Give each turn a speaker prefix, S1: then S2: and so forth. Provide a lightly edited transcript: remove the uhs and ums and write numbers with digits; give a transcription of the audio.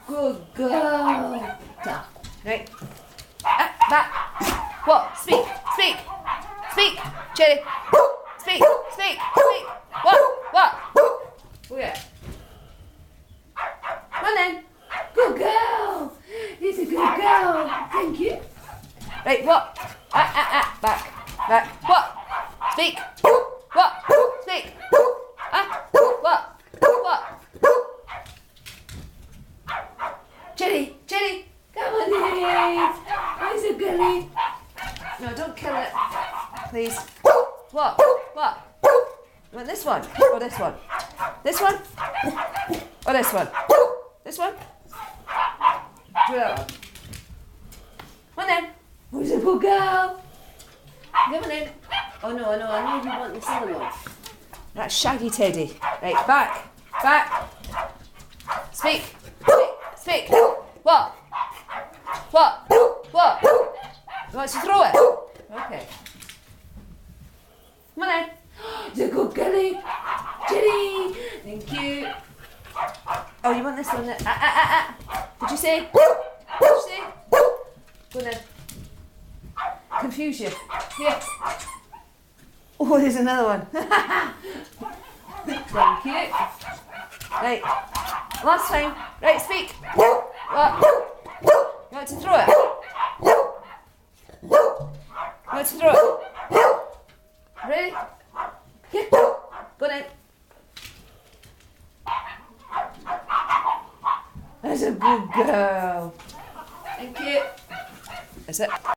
S1: Good girl. Down. Right. Back. What? Speak. Speak. Speak. Cherry. Speak. Speak. Speak. What? Oh yeah. Come on then. Good girl. He's a good girl. Thank you. Right. What? Back. Back. What? Speak. What? Speak. What? Cherry, come on in. Where's the girlie? No, don't kill it, please. What? You want this one or this one? This one or this one? This one? Do that one. Come on then. Who's a good girl? Come on in. Oh no, I know you want this other one. That's Shaggy Teddy. Right, back. Speak. What? You want to throw it? Okay. Come on then. It's a good girlie. Cherry. Thank you. Oh, you want this one? Did you say? Go on then. Confuse you. Here. Oh, there's another one. Thank you. Right. Last time. Right, speak. What? You want to throw it? You want to throw it? Ready? Yeah. Go then. That's a good girl. Thank you. That's it.